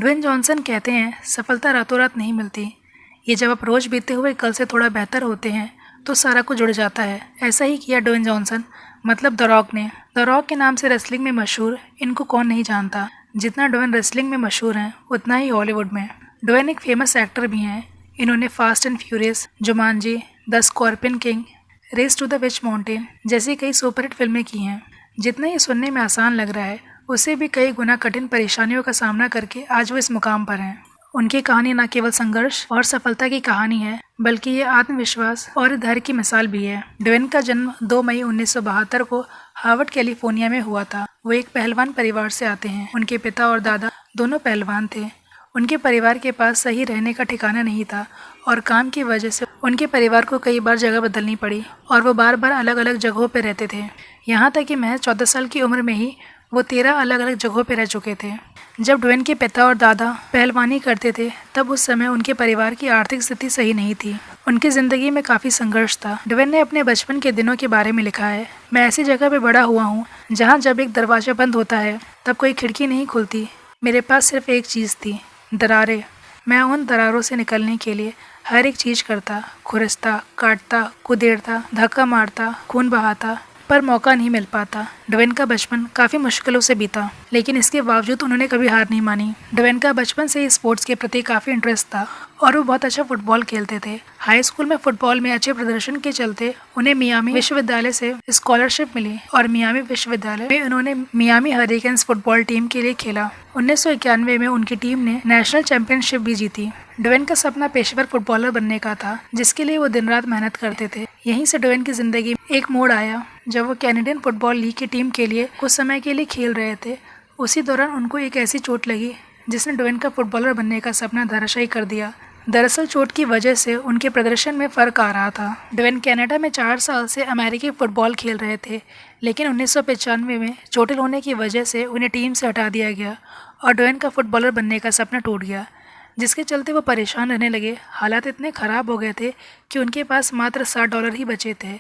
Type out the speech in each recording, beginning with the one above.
Dwayne Johnson कहते हैं, सफलता रातों रात नहीं मिलती। ये जब आप रोज बीते हुए कल से थोड़ा बेहतर होते हैं तो सारा कुछ जुड़ जाता है। ऐसा ही किया ड्वेन जॉनसन, मतलब द रॉक ने। द रॉक के नाम से रेसलिंग में मशहूर इनको कौन नहीं जानता। जितना ड्वेन रेसलिंग में मशहूर हैं उतना ही हॉलीवुड में। ड्वेन एक फेमस एक्टर भी हैं। इन्होंने Fast and Furious, Jumanji, the Scorpion King, Race to the Witch Mountain जैसी कई सुपरहिट फिल्में की हैं। जितना ये सुनने में आसान लग रहा है उससे भी कई गुना कठिन परेशानियों का सामना करके आज वो इस मुकाम पर हैं। उनकी कहानी न केवल संघर्ष और सफलता की कहानी है बल्कि ये आत्मविश्वास और धैर्य की मिसाल भी है। ड्वेन का जन्म 2 मई 1972 को हार्वर्ड कैलिफोर्निया में हुआ था। वो एक पहलवान परिवार से आते हैं। उनके पिता और दादा दोनों पहलवान थे। उनके परिवार के पास सही रहने का ठिकाना नहीं था और काम की वजह से उनके परिवार को कई बार जगह बदलनी पड़ी और वो बार बार अलग अलग जगहों पर रहते थे। यहाँ तक कि महज 14 साल की उम्र में ही वो 13 अलग अलग जगहों पर रह चुके थे। जब ड्वेन के पिता और दादा पहलवानी करते थे तब उस समय उनके परिवार की आर्थिक स्थिति सही नहीं थी। उनकी ज़िंदगी में काफ़ी संघर्ष था। ड्वेन ने अपने बचपन के दिनों के बारे में लिखा है, मैं ऐसी जगह पे बड़ा हुआ हूँ जहाँ जब एक दरवाज़ा बंद होता है तब कोई खिड़की नहीं खुलती। मेरे पास सिर्फ एक चीज़ थी, दरारें। मैं उन दरारों से निकलने के लिए हर एक चीज़ करता, खुरसता, काटता, कुदेड़ता, धक्का मारता, खून बहाता, पर मौका नहीं मिल पाता। ड्वेन का बचपन काफ़ी मुश्किलों से बीता, लेकिन इसके बावजूद उन्होंने कभी हार नहीं मानी। ड्वेन का बचपन से ही स्पोर्ट्स के प्रति काफ़ी इंटरेस्ट था और वो बहुत अच्छा फुटबॉल खेलते थे। हाई स्कूल में फुटबॉल में अच्छे प्रदर्शन के चलते उन्हें मियामी विश्वविद्यालय से स्कॉलरशिप मिली और मियामी विश्वविद्यालय में उन्होंने मियामी हरिकेन्स फुटबॉल टीम के लिए खेला। 1991 में उनकी टीम ने नेशनल चैंपियनशिप भी जीती। ड्वेन का सपना पेशेवर फुटबॉलर बनने का था, जिसके लिए वो दिन रात मेहनत करते थे। यहीं से ड्वेन की जिंदगी में एक मोड़ आया जब वो कैनेडियन फुटबॉल लीग की टीम के लिए कुछ समय के लिए खेल रहे थे। उसी दौरान उनको एक ऐसी चोट लगी जिसने ड्वेन का फुटबॉलर बनने का सपना धराशायी कर दिया। दरअसल चोट की वजह से उनके प्रदर्शन में फ़र्क आ रहा था। ड्वेन कनाडा में 4 साल से अमेरिकी फुटबॉल खेल रहे थे, लेकिन 1995 में चोटिल होने की वजह से उन्हें टीम से हटा दिया गया और ड्वेन का फुटबॉलर बनने का सपना टूट गया, जिसके चलते वो परेशान रहने लगे। हालात इतने ख़राब हो गए थे कि उनके पास मात्र $60 ही बचे थे।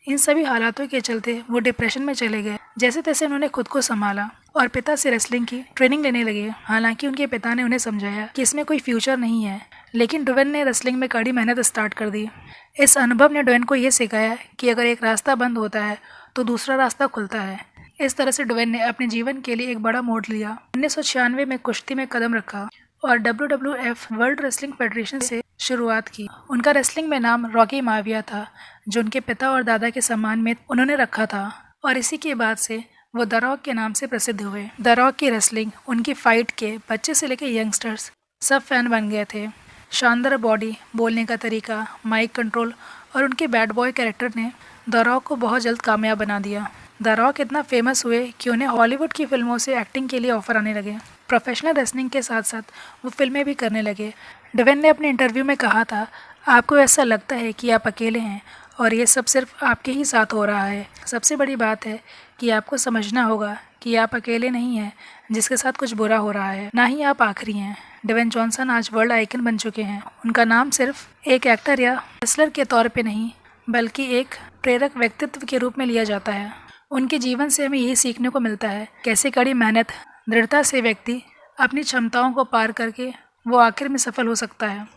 इन सभी हालातों के चलते वो डिप्रेशन में चले गए। जैसे तैसे उन्होंने खुद को संभाला और पिता से रेसलिंग की ट्रेनिंग लेने लगे। हालांकि उनके पिता ने उन्हें समझाया कि इसमें कोई फ्यूचर नहीं है, लेकिन ड्वेन ने रेसलिंग में कड़ी मेहनत स्टार्ट कर दी। इस अनुभव ने ड्वेन को ये सिखाया कि अगर एक रास्ता बंद होता है तो दूसरा रास्ता खुलता है। इस तरह से ड्वेन ने अपने जीवन के लिए एक बड़ा मोड़ लिया। 1996 में कुश्ती में कदम रखा और WWF वर्ल्ड रेसलिंग फेडरेशन से शुरुआत की। उनका रेसलिंग में नाम रॉकी माविया था, जो उनके पिता और दादा के सम्मान में उन्होंने रखा था और इसी के बाद से वो द रॉक के नाम से प्रसिद्ध हुए। द रॉक की रेसलिंग, उनकी फाइट के बच्चे से लेकर यंगस्टर्स सब फैन बन गए थे। शानदार बॉडी, बोलने का तरीका, माइक कंट्रोल और उनके बैड बॉय कैरेक्टर ने द रॉक को बहुत जल्द कामयाब बना दिया। द रॉक इतना फेमस हुए कि उन्हें हॉलीवुड की फिल्मों से एक्टिंग के लिए ऑफर आने लगे। प्रोफेशनल रेसलिंग के साथ साथ वो फिल्में भी करने लगे। ड्वेन ने अपने इंटरव्यू में कहा था, आपको ऐसा लगता है कि आप अकेले हैं और ये सब सिर्फ आपके ही साथ हो रहा है। सबसे बड़ी बात है कि आपको समझना होगा कि आप अकेले नहीं हैं जिसके साथ कुछ बुरा हो रहा है, ना ही आप आखिरी हैं। ड्वेन जॉनसन आज वर्ल्ड आइकन बन चुके हैं। उनका नाम सिर्फ एक एक्टर या रेसलर के तौर पे नहीं बल्कि एक प्रेरक व्यक्तित्व के रूप में लिया जाता है। उनके जीवन से हमें यही सीखने को मिलता है कैसे कड़ी मेहनत, दृढ़ता से व्यक्ति अपनी क्षमताओं को पार करके वो आखिर में सफल हो सकता है।